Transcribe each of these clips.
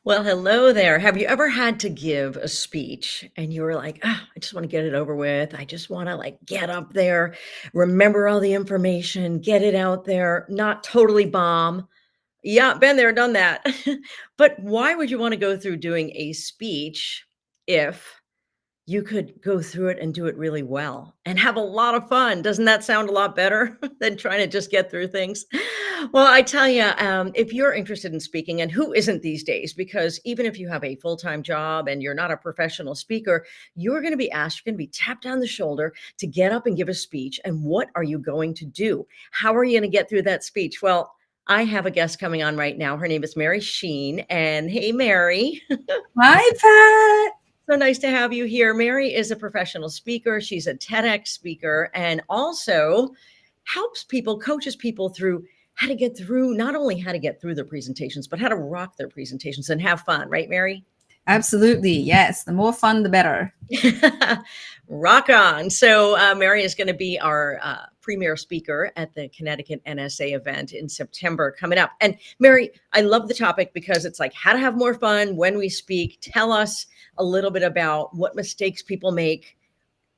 Well, hello there. Have you ever had to give a speech and you were like, I just want to get it over with. I just want to get up there, remember all the information, get it out there, not totally bomb. Yeah, been there, done that. But why would you want to go through doing a speech if you could go through it and do it really well and have a lot of fun? Doesn't that sound a lot better than trying to just get through things? Well, I tell you, if you're interested in speaking, and who isn't these days, because even if you have a full time job and you're not a professional speaker, you're going to be asked, you're going to be tapped on the shoulder to get up and give a speech. And what are you going to do? How are you going to get through that speech? Well, I have a guest coming on right now. Her name is Mary Cheyne. And hey, Mary. Hi, Pat. So nice to have you here. Mary is a professional speaker. She's a TEDx speaker and also helps people, coaches people through how to get through, not only how to get through their presentations, but how to rock their presentations and have fun. Right, Mary? Absolutely. Yes. The more fun, the better. Rock on. So Mary is going to be our premier speaker at the Connecticut NSA event in September coming up. And Mary, I love the topic because it's like how to have more fun when we speak. Tell us a little bit about what mistakes people make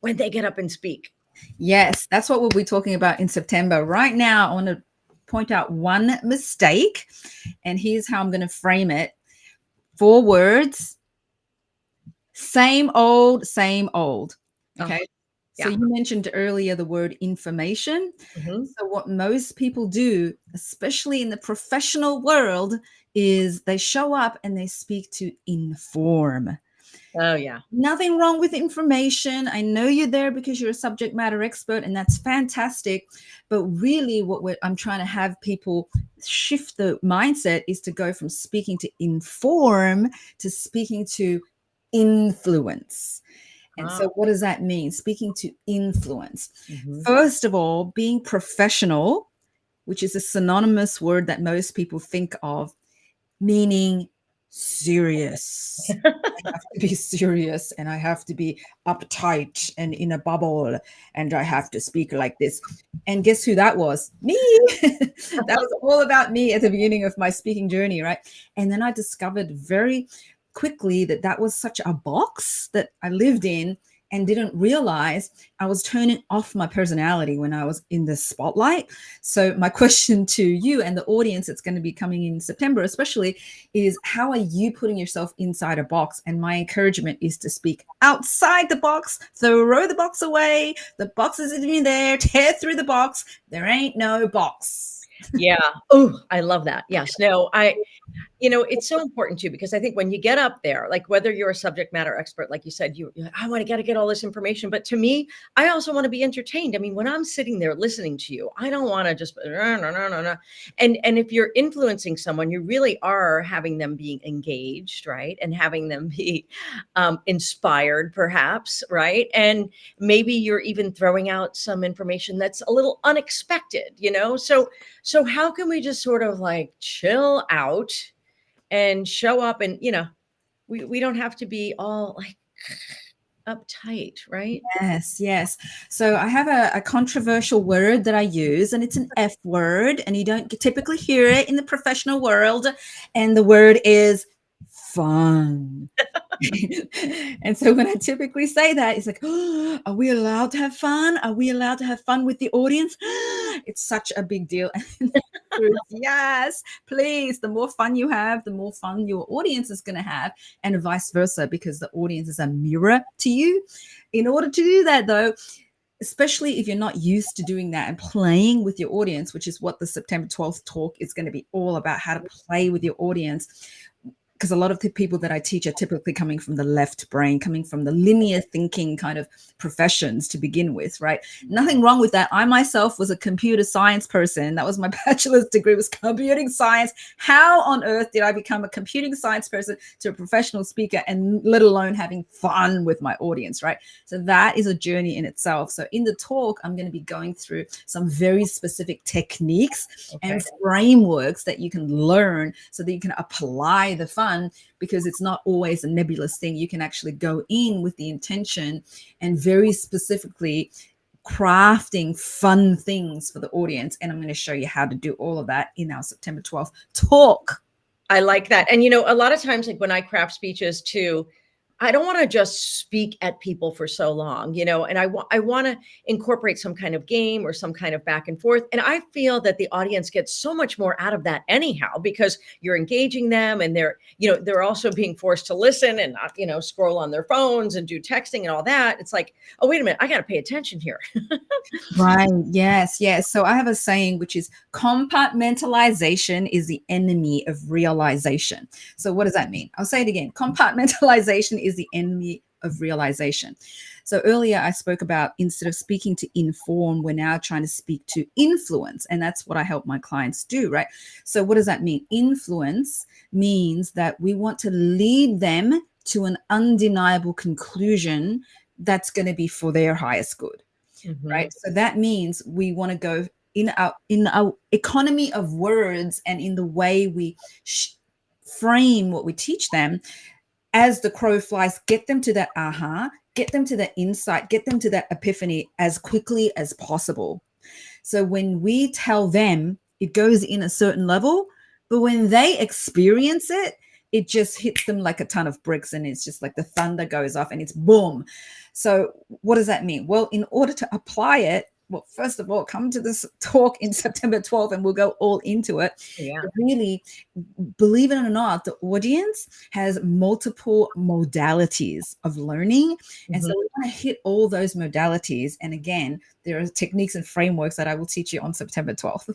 when they get up and speak. Yes, that's what we'll be talking about in September. Right now, I want to point out one mistake, and here's how I'm going to frame it. 4 words. Same old, same old. Okay. Oh, yeah. So you mentioned earlier the word information. Mm-hmm. So what most people do, especially in the professional world, is they show up and they speak to inform. Oh, yeah. Nothing wrong with information. I know you're there because you're a subject matter expert, and that's fantastic. But really, I'm trying to have people shift the mindset is to go from speaking to inform to speaking to influence. And so what does that mean? Speaking to influence. Mm-hmm. First of all, being professional, which is a synonymous word that most people think of, meaning serious. I have to be serious, and I have to be uptight and in a bubble, and I have to speak like this. And guess who that was? Me. That was all about me at the beginning of my speaking journey, right? And then I discovered very quickly that was such a box that I lived in and didn't realize I was turning off my personality when I was in the spotlight. So my question to you and the audience that's going to be coming in September especially is, how are you putting yourself inside a box? And my encouragement is to speak outside the box, throw the box away. The box isn't even there. Tear through the box. There ain't no box. Yeah. Oh, I love that. Yes. No, it's so important too, because I think when you get up there, like whether you're a subject matter expert, like you said, you're like, I want to get all this information. But to me, I also want to be entertained. I mean, when I'm sitting there listening to you, I don't want to just no. And if you're influencing someone, you really are having them being engaged, right? And having them be inspired, perhaps, right? And maybe you're even throwing out some information that's a little unexpected, So how can we just sort of chill out and show up and, we don't have to be all uptight, right? Yes. So I have a controversial word that I use, and it's an F word, and you don't typically hear it in the professional world. And the word is fun. And so when I typically say that, it's like, oh, are we allowed to have fun? Are we allowed to have fun with the audience? It's such a big deal. Yes, please. The more fun you have, the more fun your audience is going to have, and vice versa, because the audience is a mirror to you. In order to do that, though, especially if you're not used to doing that and playing with your audience, which is what the September 12th talk is going to be all about, how to play with your audience. Because a lot of the people that I teach are typically coming from the left brain, coming from the linear thinking kind of professions to begin with, right? Nothing wrong with that. I myself was a computer science person. That was my bachelor's degree, was computing science. How on earth did I become a computing science person to a professional speaker, and let alone having fun with my audience, right? So that is a journey in itself. So in the talk, I'm going to be going through some very specific techniques and frameworks that you can learn so that you can apply the fun, because it's not always a nebulous thing. You can actually go in with the intention and very specifically crafting fun things for the audience. And I'm going to show you how to do all of that in our September 12th talk. I like that. And, you know, a lot of times, like when I craft speeches too, I don't want to just speak at people for so long, you know, and I want to incorporate some kind of game or some kind of back and forth. And I feel that the audience gets so much more out of that anyhow, because you're engaging them and they're, you know, they're also being forced to listen and not, you know, scroll on their phones and do texting and all that. It's like, oh, wait a minute, I got to pay attention here. Right. Yes. Yes. So I have a saying which is compartmentalization is the enemy of realization. So what does that mean? I'll say it again. Compartmentalization is the enemy of realization. So earlier I spoke about, instead of speaking to inform, we're now trying to speak to influence. And that's what I help my clients do, right? So what does that mean? Influence means that we want to lead them to an undeniable conclusion that's going to be for their highest good. Mhm. Right. So that means we want to go in our economy of words and in the way we frame what we teach them. As the crow flies, get them to that aha, get them to that insight, get them to that epiphany as quickly as possible. So when we tell them, it goes in a certain level, but when they experience it, it just hits them like a ton of bricks, and it's just like the thunder goes off and it's boom. So what does that mean? Well, in order to apply it, well, first of all, come to this talk in September 12th and we'll go all into it. Yeah. But really, believe it or not, the audience has multiple modalities of learning. And so Mhm. we want to hit all those modalities. And again, there are techniques and frameworks that I will teach you on September 12th.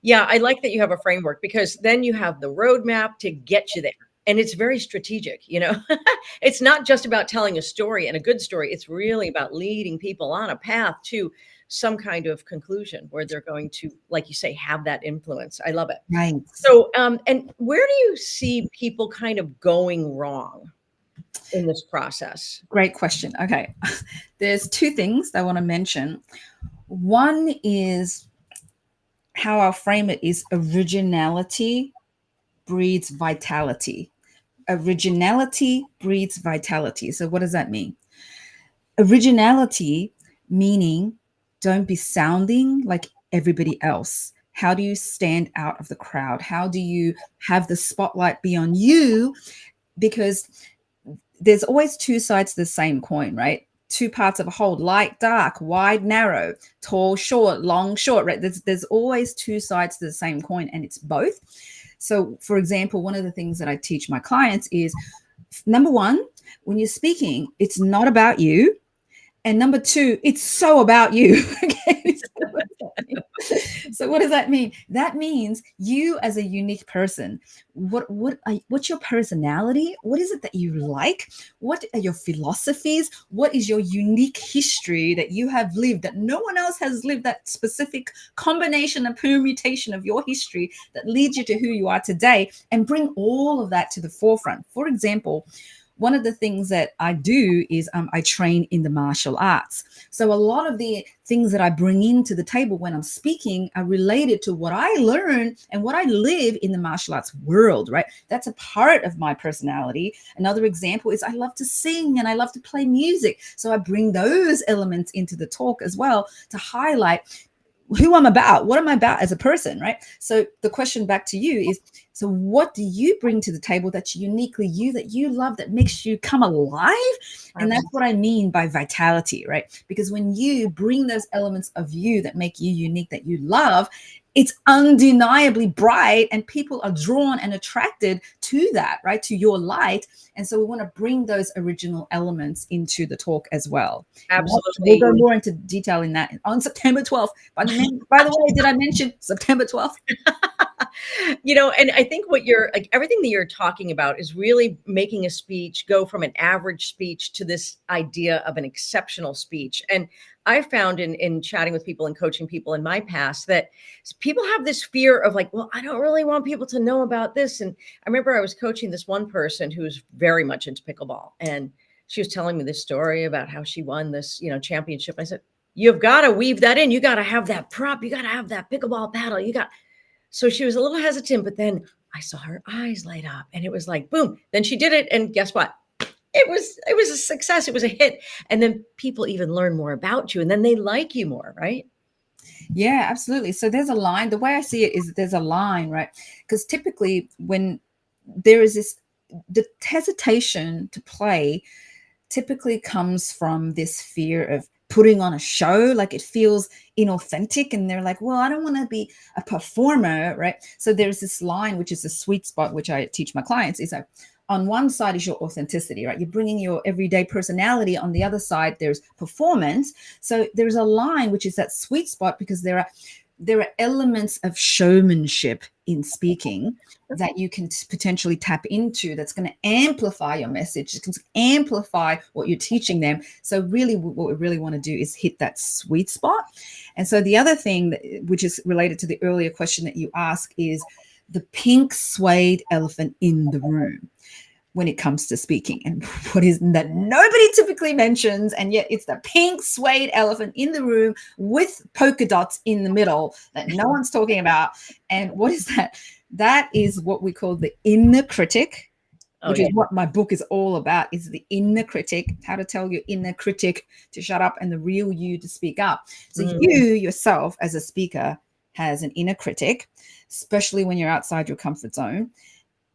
Yeah, I like that you have a framework, because then you have the roadmap to get you there. And it's very strategic, you know. It's not just about telling a story and a good story. It's really about leading people on a path to some kind of conclusion where they're going to, like you say, have that influence. I love it. Right. So, and where do you see people kind of going wrong in this process? Great question. Okay. There's two things I want to mention. One is how I'll frame it is originality breeds vitality. Originality breeds vitality. So what does that mean? Originality meaning don't be sounding like everybody else. How do you stand out of the crowd? How do you have the spotlight be on you? Because there's always two sides to the same coin, right? Two parts of a whole: light, dark, wide, narrow, tall, short, long, short, right? There's always two sides to the same coin, and it's both. So, for example, one of the things that I teach my clients is, number one, when you're speaking, it's not about you. And number two, it's so about you. Okay. So what does that mean? That means you as a unique person. What's your personality? What is it that you like? What are your philosophies? What is your unique history that you have lived that no one else has lived? That specific combination and permutation of your history that leads you to who you are today, and bring all of that to the forefront. For example, one of the things that I do is I train in the martial arts. So a lot of the things that I bring into the table when I'm speaking are related to what I learn and what I live in the martial arts world, right? That's a part of my personality. Another example is I love to sing and I love to play music. So I bring those elements into the talk as well to highlight who I'm about, what am I about as a person, right? So the question back to you is, so what do you bring to the table that's uniquely you, that you love, that makes you come alive? And that's what I mean by vitality, right? Because when you bring those elements of you that make you unique, that you love, it's undeniably bright and people are drawn and attracted to that, right? To your light. And so we want to bring those original elements into the talk as well. And we'll Absolutely. go more into detail in that on September 12th. By the way, did I mention September 12th? You know, and I think what you're like, everything that you're talking about is really making a speech go from an average speech to this idea of an exceptional speech. And I found in chatting with people and coaching people in my past that people have this fear of like, well, I don't really want people to know about this. And I remember I was coaching this one person who's very much into pickleball, and she was telling me this story about how she won this, you know, championship. I said, you've got to weave that in. You got to have that prop. You got to have that pickleball paddle. So she was a little hesitant, but then I saw her eyes light up and it was like, boom. Then she did it. And guess what? It was a success. It was a hit. And then people even learn more about you, and then they like you more, right? Yeah, absolutely. So there's a line. The way I see it is there's a line, right? Because typically when there is the hesitation to play typically comes from this fear of putting on a show. Like it feels inauthentic, and they're like, well, I don't want to be a performer, right? So there's this line, which is a sweet spot, which I teach my clients, is like, on one side is your authenticity, right? You're bringing your everyday personality. On the other side, there's performance. So there's a line, which is that sweet spot, because there are elements of showmanship in speaking that you can potentially tap into, that's going to amplify your message. It can amplify what you're teaching them. So really what we really want to do is hit that sweet spot. And so the other thing which is related to the earlier question that you asked, is the pink suede elephant in the room when it comes to speaking. And what is that nobody typically mentions, and yet it's the pink suede elephant in the room with polka dots in the middle that no one's talking about. And what is that? That is what we call the inner critic, which is what my book is all about, is the inner critic, how to tell your inner critic to shut up and the real you to speak up. So you yourself as a speaker has an inner critic, especially when you're outside your comfort zone.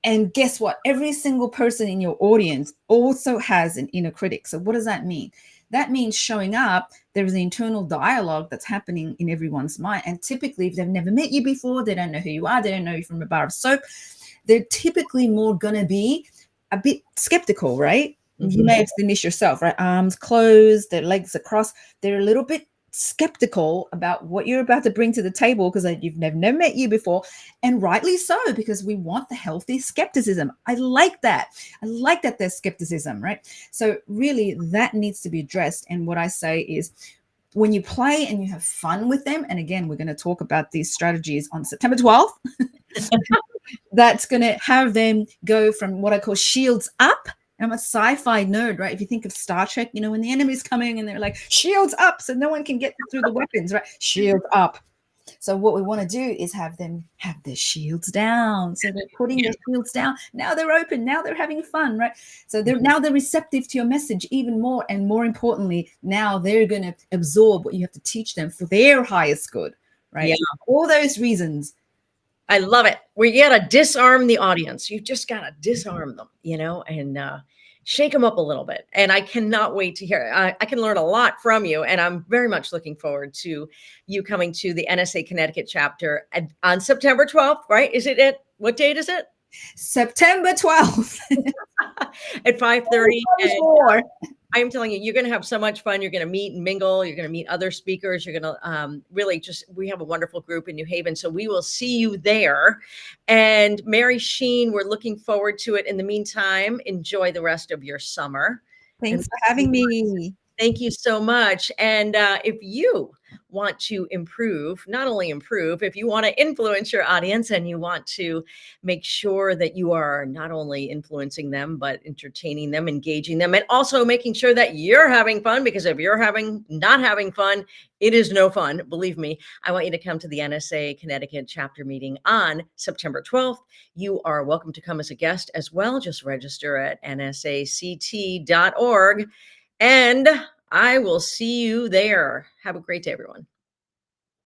And guess what? Every single person in your audience also has an inner critic. So what does that mean? That means showing up, there's an internal dialogue that's happening in everyone's mind. And typically, if they've never met you before, they don't know who you are, they don't know you from a bar of soap, they're typically more going to be a bit skeptical, right? You may have seen this yourself, right? Arms closed, their legs across. They're a little bit skeptical about what you're about to bring to the table, because you've never met you before, and rightly so, because we want the healthy skepticism. I like that there's skepticism, right? So really that needs to be addressed. And what I say is, when you play and you have fun with them, and again, we're going to talk about these strategies on September 12th, that's going to have them go from what I call shields up. I'm a sci-fi nerd, right? If you think of Star Trek, when the enemy's coming and they're like, shields up, so no one can get through the weapons, right? Shields up. So what we want to do is have them have their shields down. So they're putting their shields down. Now they're open. Now they're having fun, right? So they're receptive to your message even more. And more importantly, now they're going to absorb what you have to teach them for their highest good, right? Yeah. All those reasons. I love it. We got to disarm the audience. You just got to disarm them, and shake them up a little bit. And I cannot wait to hear. I can learn a lot from you. And I'm very much looking forward to you coming to the NSA Connecticut chapter on September 12th, right? What date is it? September 12th. At 5:30. I'm telling you, you're going to have so much fun. You're going to meet and mingle. You're going to meet other speakers. You're going to really we have a wonderful group in New Haven. So we will see you there. And Mary Cheyne, we're looking forward to it. In the meantime, enjoy the rest of your summer. Thanks for having me. Thank you so much. And if you want to improve, not only improve, if you want to influence your audience and you want to make sure that you are not only influencing them, but entertaining them, engaging them, and also making sure that you're having fun, because if you're not having fun, it is no fun. Believe me, I want you to come to the NSA Connecticut chapter meeting on September 12th. You are welcome to come as a guest as well. Just register at nsact.org. And I will see you there. Have a great day, everyone.